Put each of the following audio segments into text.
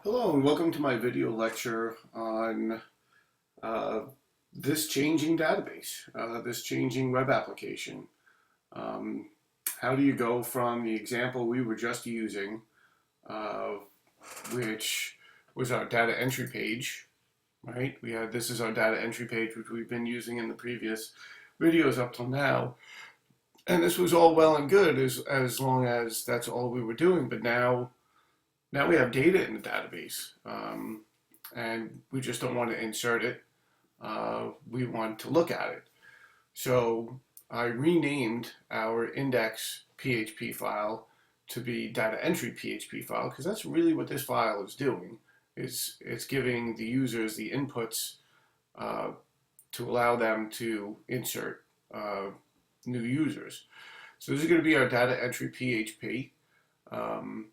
Hello and welcome to my video lecture on uh, this changing database, this changing web application. Um, how do you go from the example we were just using, uh, which was our data entry page, right? This is our data entry page, which we've been using in the previous videos up till now. And this was all well and good as long as that's all we were doing, but now we have data in the database, and we just don't want to insert it. We want to look at it. So I renamed our index PHP file to be data entry PHP file because that's really what this file is doing. It's giving the users the inputs uh, to allow them to insert new users. So this is going to be our data entry PHP. Um,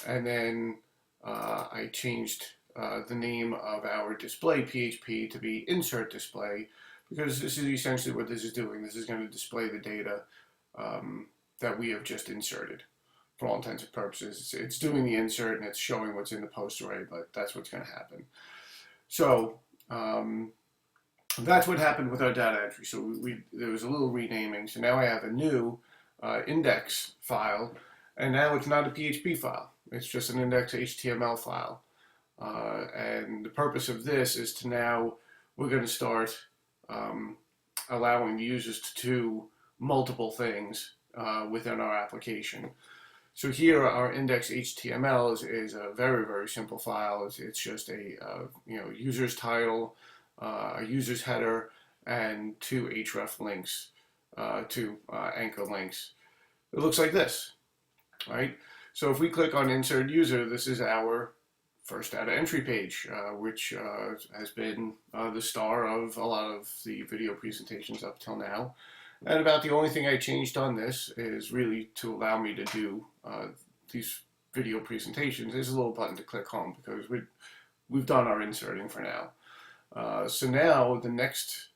and then I changed the name of our display PHP to be insert display because this is essentially what this is doing. This is going to display the data that we have just inserted. For all intents and purposes, it's doing the insert and it's showing what's in the post array, but that's what's going to happen. So that's what happened with our data entry. So there was a little renaming. So now I have a new index file, and now it's not a PHP file. It's just an index HTML file. And the purpose of this is to now, we're going to start allowing the users to do multiple things within our application. So here our index HTML is a very, very simple file. It's just a user's title, a user's header, and two href links, two anchor links. It looks like this, right? So if we click on Insert User, this is our first data entry page, which has been the star of a lot of the video presentations up till now. And about the only thing I changed on this is really to allow me to do these video presentations. There's a little button to click home because we've done our inserting for now. So now the next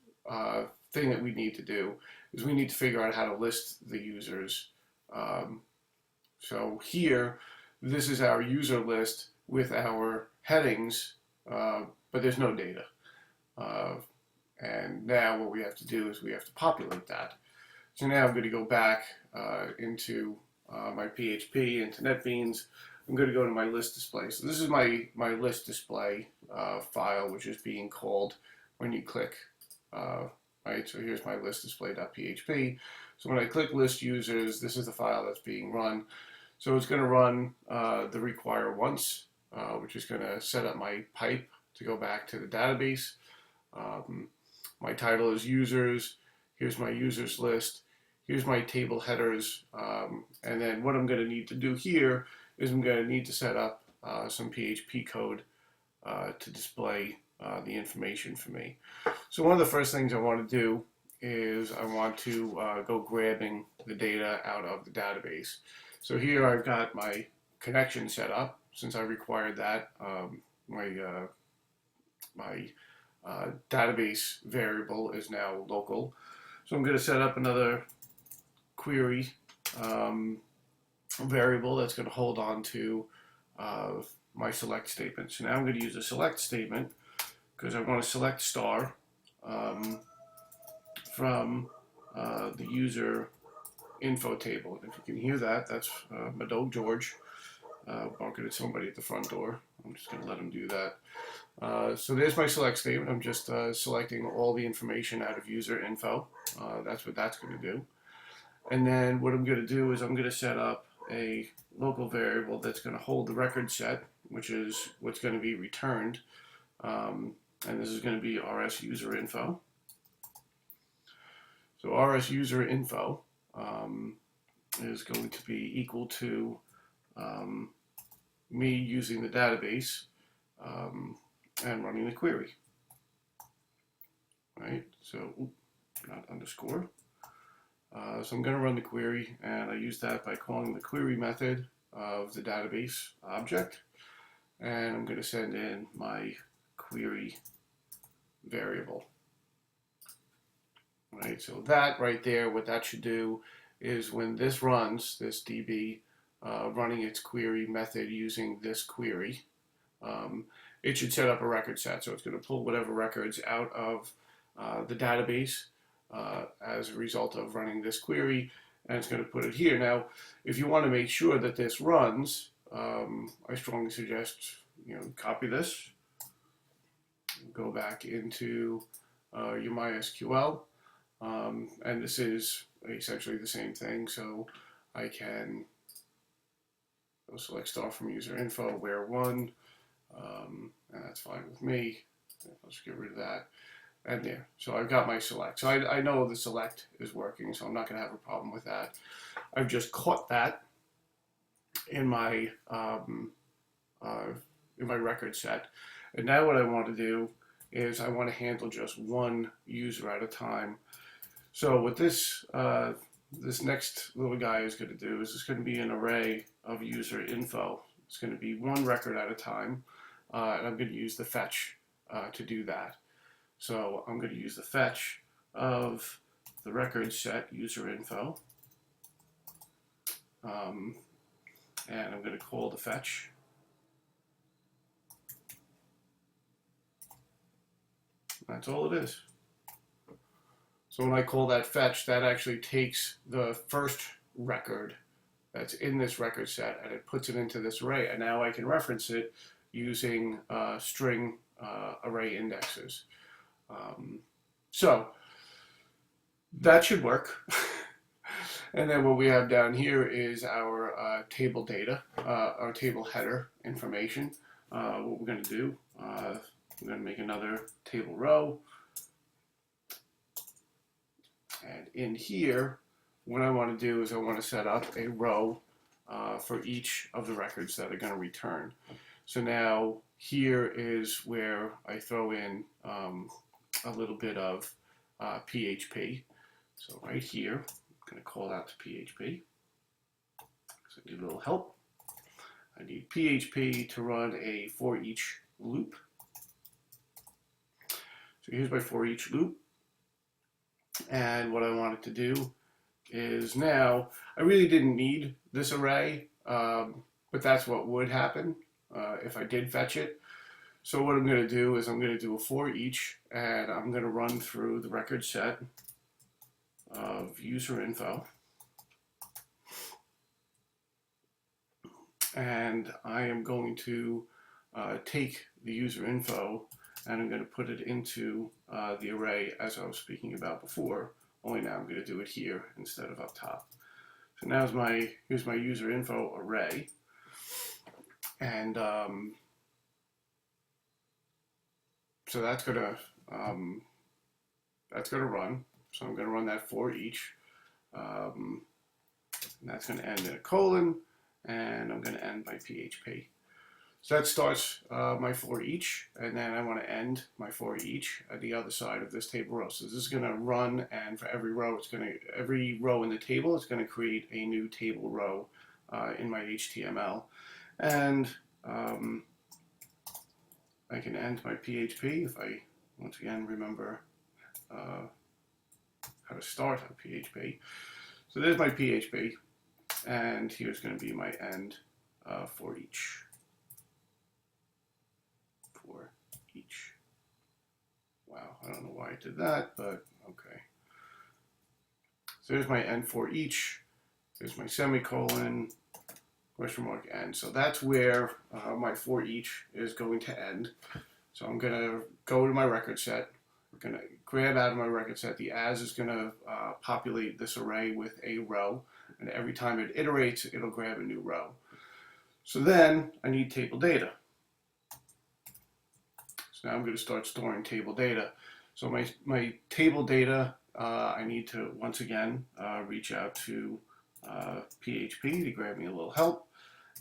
thing that we need to do is we need to figure out how to list the users. So here, this is our user list with our headings, but there's no data. And now what we have to do is we have to populate that. So now I'm going to go back into my PHP, into NetBeans. I'm going to go to my list display. So this is my list display file, which is being called when you click. Right, so here's my list display.php. So when I click list users, this is the file that's being run. So it's going to run the require once, which is going to set up my pipe to go back to the database. My title is users. Here's my users list. Here's my table headers. And then what I'm going to need to do here is I'm going to need to set up some PHP code to display the information for me. So one of the first things I want to do is I want to go grabbing the data out of the database. So here I've got my connection set up. Since I required that, my database variable is now local. So I'm going to set up another query variable that's going to hold on to my select statement. So now I'm going to use a select statement because I want to select star from the user info table. And if you can hear that, that's my dog George barking at somebody at the front door. I'm just going to let him do that. So there's my select statement. I'm just selecting all the information out of user info. That's what that's going to do. And then what I'm going to do is I'm going to set up a local variable that's going to hold the record set, which is what's going to be returned. And this is going to be rs user info. So rs user info is going to be equal to me using the database and running the query. Right, so not underscore. So I'm going to run the query, and I use that by calling the query method of the database object, and I'm going to send in my query variable. Right, so that right there, what that should do is when this runs, this DB running its query method using this query, it should set up a record set. So it's going to pull whatever records out of the database as a result of running this query, and it's going to put it here. Now, if you want to make sure that this runs, I strongly suggest copy this, go back into your MySQL, and this is essentially the same thing. So I can go select star from user info, where one, and that's fine with me. Let's get rid of that. And there, so I've got my select. So I know the select is working, so I'm not going to have a problem with that. I've just caught that in my record set, and now what I want to do is I want to handle just one user at a time. So what this this next little guy is going to do is it's going to be an array of user info. It's going to be one record at a time, and I'm going to use the fetch to do that. So I'm going to use the fetch of the record set user info, and I'm going to call the fetch. That's all it is. So when I call that fetch, that actually takes the first record that's in this record set and it puts it into this array, and now I can reference it using string array indexes. So that should work. And then what we have down here is our table data, our table header information. What we're going to do, we're going to make another table row. And in here, what I want to do is I want to set up a row for each of the records that are going to return. So now here is where I throw in a little bit of PHP. So right here, I'm going to call that to PHP. So I need a little help. I need PHP to run a for each loop. So here's my for each loop. And what I wanted to do is now, I really didn't need this array, but that's what would happen if I did fetch it. So what I'm going to do is I'm going to do a for each, and I'm going to run through the record set of user info. And I am going to take the user info and I'm going to put it into the array as I was speaking about before, only now I'm going to do it here instead of up top. So now here's my user info array, and so that's going to run. So I'm going to run that for each, and that's going to end in a colon, and I'm going to end by PHP. So that starts my for each, and then I want to end my for each at the other side of this table row. So this is going to run, and for every row, every row in the table, it's going to create a new table row in my HTML, and I can end my PHP if I once again remember how to start a PHP. So there's my PHP, and here's going to be my end for each. For each. Wow, I don't know why I did that, but okay. So there's my end for each. There's my semicolon, question mark, end. So that's where my for each is going to end. So I'm going to go to my record set. I'm going to grab out of my record set. The as is going to populate this array with a row, and every time it iterates, it'll grab a new row. So then I need table data. So now I'm going to start storing table data. So my table data, I need to once again reach out to PHP to grab me a little help,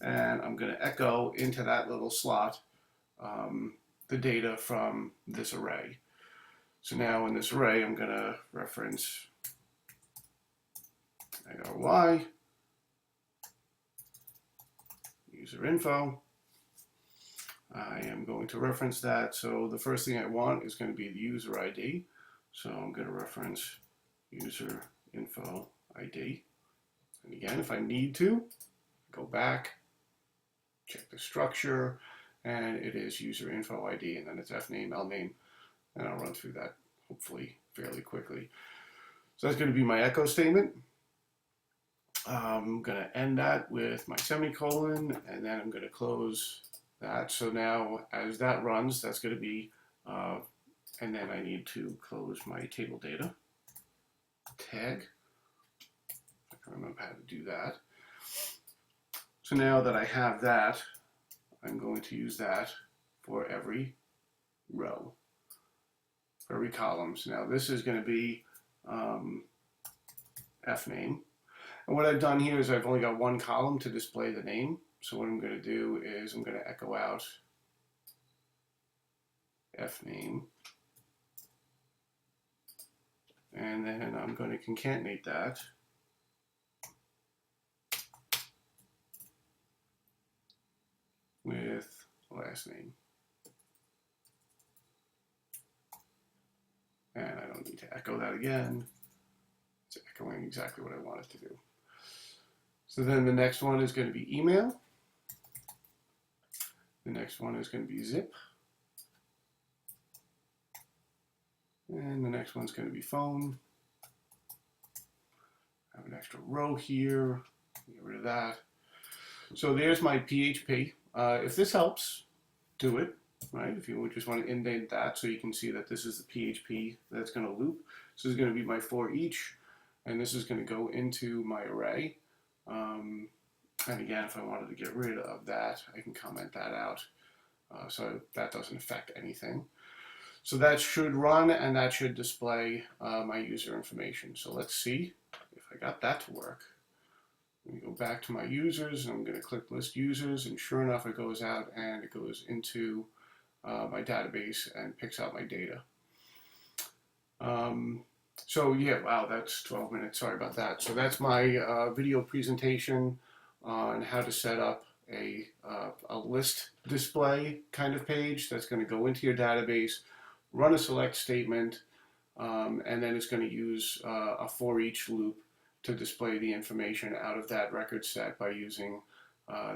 and I'm going to echo into that little slot the data from this array. So now in this array, I'm going to reference y user info. I am going to reference that. So the first thing I want is going to be the user ID. So I'm going to reference user info ID. And again, if I need to, go back, check the structure, and it is user info ID, and then it's fname, lname, and I'll run through that hopefully fairly quickly. So that's going to be my echo statement. I'm going to end that with my semicolon, and then I'm going to close that. So now as that runs, that's going to be, and then I need to close my table data tag. I can remember how to do that. So now that I have that, I'm going to use that for every row, for every column. So now this is going to be fname. And what I've done here is I've only got one column to display the name. So what I'm going to do is I'm going to echo out fname. And then I'm going to concatenate that with last name. And I don't need to echo that again. It's echoing exactly what I want it to do. So then the next one is going to be email. The next one is going to be zip. And the next one's going to be phone. I have an extra row here. Get rid of that. So there's my PHP. If this helps, do it. Right? If you just want to indent that so you can see that this is the PHP that's going to loop. This is going to be my for each, and this is going to go into my array. And again, if I wanted to get rid of that, I can comment that out. So that doesn't affect anything. So that should run, and that should display my user information. So let's see if I got that to work. Let me go back to my users, and I'm going to click list users, and sure enough, it goes out and it goes into my database and picks out my data. So yeah, wow, that's 12 minutes. Sorry about that. So that's my video presentation on how to set up a list display kind of page that's going to go into your database, run a select statement, and then it's going to use a for each loop to display the information out of that record set by using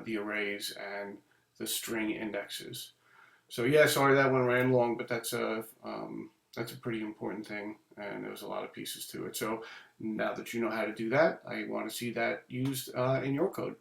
the arrays and the string indexes. So yeah, sorry that one ran long, but that's a pretty important thing, and there's a lot of pieces to it. So now that you know how to do that, I want to see that used in your code.